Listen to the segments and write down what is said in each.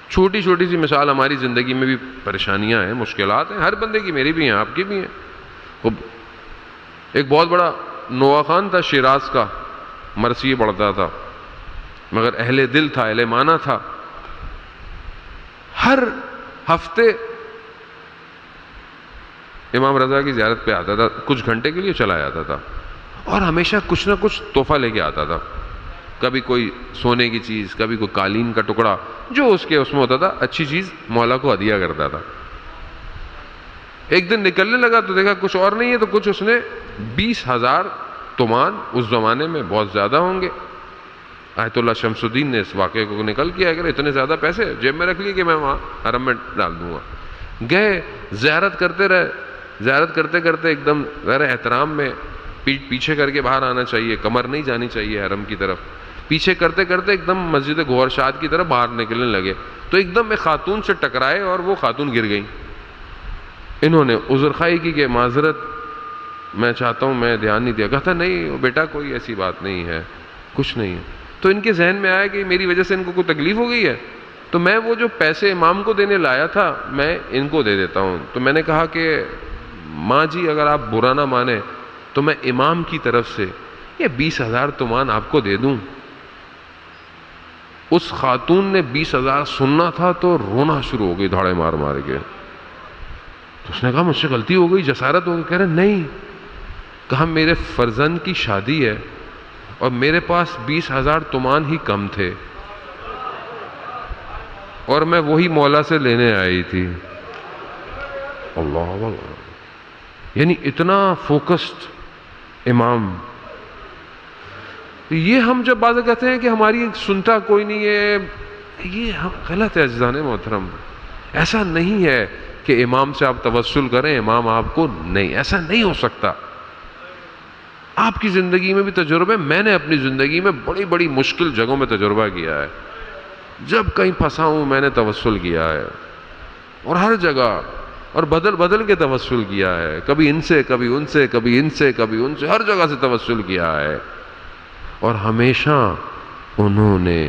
چھوٹی چھوٹی سی مثال، ہماری زندگی میں بھی پریشانیاں ہیں، مشکلات ہیں، ہر بندے کی، میری بھی ہیں، آپ کی بھی ہیں۔ ایک بہت بڑا نوا خان تھا شیراز کا، مرثیے پڑھتا تھا، مگر اہل دل تھا، اہل معنی تھا۔ ہر ہفتے امام رضا کی زیارت پہ آتا تھا، کچھ گھنٹے کے لیے چلا جاتا تھا، اور ہمیشہ کچھ نہ کچھ تحفہ لے کے آتا تھا، کبھی کوئی سونے کی چیز، کبھی کوئی قالین کا ٹکڑا، جو اس کے اس میں ہوتا تھا اچھی چیز مولا کو ہدیہ کرتا تھا۔ ایک دن نکلنے لگا تو دیکھا کچھ اور نہیں ہے، تو کچھ اس نے 20,000 تومان، اس زمانے میں بہت زیادہ ہوں گے، آیت اللہ شمس الدین نے اس واقعے کو نقل کیا کہ اتنے زیادہ پیسے جیب میں رکھ لیے کہ میں وہاں حرم میں ڈال دوں گا۔ گئے، زیارت کرتے رہے، زیارت کرتے کرتے ایک دم ظاہر احترام میں پیٹھ پیچھے کر کے باہر آنا چاہیے، کمر نہیں جانی چاہیے حرم کی طرف، پیچھے کرتے کرتے ایک دم مسجد گوہر شاد کی طرف باہر نکلنے لگے تو ایک دم ایک خاتون سے ٹکرائے اور وہ خاتون گر گئی۔ انہوں نے عذر خواہی کی کہ معذرت، میں چاہتا ہوں، میں دھیان نہیں دیا۔ کہتا نہیں بیٹا کوئی ایسی بات نہیں ہے، کچھ نہیں ہے۔ تو ان کے ذہن میں آیا کہ میری وجہ سے ان کو کوئی تکلیف ہو گئی ہے، تو میں وہ جو پیسے امام کو دینے لایا تھا میں ان کو دے دیتا ہوں۔ تو میں نے کہا کہ ماں جی اگر آپ برا نہ مانے تو میں امام کی طرف سے یہ 20,000 تومان آپ کو دے دوں۔ اس خاتون نے 20,000 سننا تھا تو رونا شروع ہو گئی دھاڑے مار مار کے۔ تو اس نے کہا مجھ سے غلطی ہو گئی، جسارت ہو گئی۔ کہہ رہے نہیں، کہا میرے فرزند کی شادی ہے اور میرے پاس 20,000 تومان ہی کم تھے اور میں وہی مولا سے لینے آئی تھی۔ اللہ اللہ، یعنی اتنا فوکسڈ امام۔ یہ ہم جب بات کہتے ہیں کہ ہماری سنتا کوئی نہیں ہے، یہ غلط ہے عزیزان محترم۔ ایسا نہیں ہے کہ امام سے آپ توسل کریں، امام آپ کو نہیں، ایسا نہیں ہو سکتا۔ آپ کی زندگی میں بھی تجربے، میں نے اپنی زندگی میں بڑی بڑی مشکل جگہوں میں تجربہ کیا ہے، جب کہیں پھنسا ہوں میں نے توسل کیا ہے، اور ہر جگہ، اور بدل بدل کے توسل کیا ہے، کبھی ان سے کبھی ان سے کبھی ان سے کبھی ان سے، ہر جگہ سے توسل کیا ہے، اور ہمیشہ انہوں نے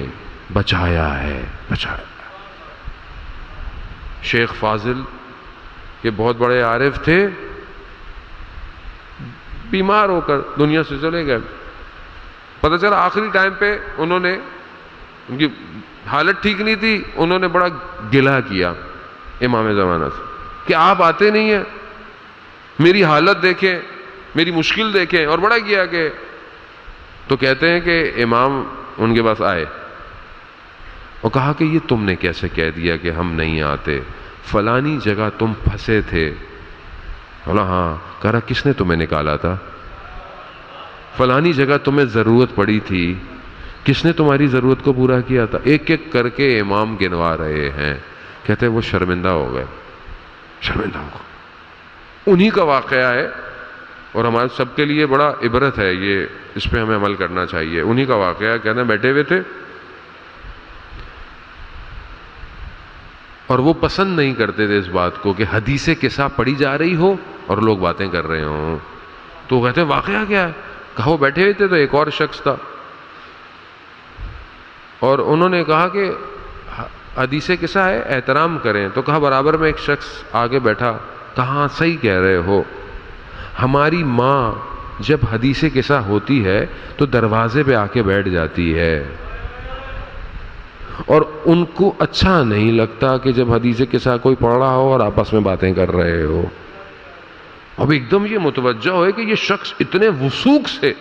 بچایا ہے، بچایا۔ شیخ فاضل یہ بہت بڑے عارف تھے، بیمار ہو کر دنیا سے چلے گئے۔ پتہ چلا آخری ٹائم پہ انہوں نے، ان کی حالت ٹھیک نہیں تھی، انہوں نے بڑا گلہ کیا امام زمانہ سے کہ آپ آتے نہیں ہیں، میری حالت دیکھیں، میری مشکل دیکھیں، اور بڑا کیا کہ، تو کہتے ہیں کہ امام ان کے پاس آئے اور کہا کہ یہ تم نے کیسے کہہ دیا کہ ہم نہیں آتے، فلانی جگہ تم پھنسے تھے۔ بولا ہاں۔ کہا رہا کس نے تمہیں نکالا تھا؟ فلانی جگہ تمہیں ضرورت پڑی تھی، کس نے تمہاری ضرورت کو پورا کیا تھا؟ ایک ایک کر کے امام گنوا رہے ہیں۔ کہتے ہیں وہ شرمندہ ہو گئے، شرمندہ ہو گئے۔ انہی کا واقعہ ہے، اور ہمارے سب کے لیے بڑا عبرت ہے یہ، اس پہ ہمیں عمل کرنا چاہیے۔ انہی کا واقعہ ہے، کہتے ہیں بیٹھے ہوئے تھے اور وہ پسند نہیں کرتے تھے اس بات کو کہ حدیث قصہ پڑھی جا رہی ہو اور لوگ باتیں کر رہے ہوں۔ تو کہتے ہیں واقعہ کیا ہے؟ کہا وہ بیٹھے ہوئے تھے تو ایک اور شخص تھا، اور انہوں نے کہا کہ حدیث قصہ ہے، احترام کریں۔ تو کہا برابر میں ایک شخص آگے بیٹھا، کہا صحیح کہہ رہے ہو، ہماری ماں جب حدیث قصہ ہوتی ہے تو دروازے پہ آ کے بیٹھ جاتی ہے، اور ان کو اچھا نہیں لگتا کہ جب حدیث قصہ کوئی پڑھ رہا ہو اور آپس میں باتیں کر رہے ہو۔ اب ایک دم یہ متوجہ ہوئے کہ یہ شخص اتنے وثوق سے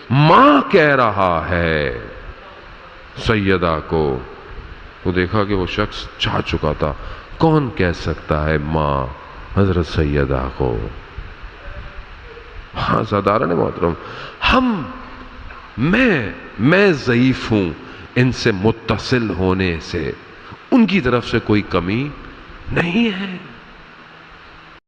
ماں کہہ رہا ہے سیدہ کو، وہ دیکھا کہ وہ شخص چاہ چکا تھا، کون کہہ سکتا ہے ماں حضرت سیدہ کو؟ ہاں سادارن محترم، میں ضعیف ہوں ان سے متصل ہونے سے، ان کی طرف سے کوئی کمی نہیں ہے۔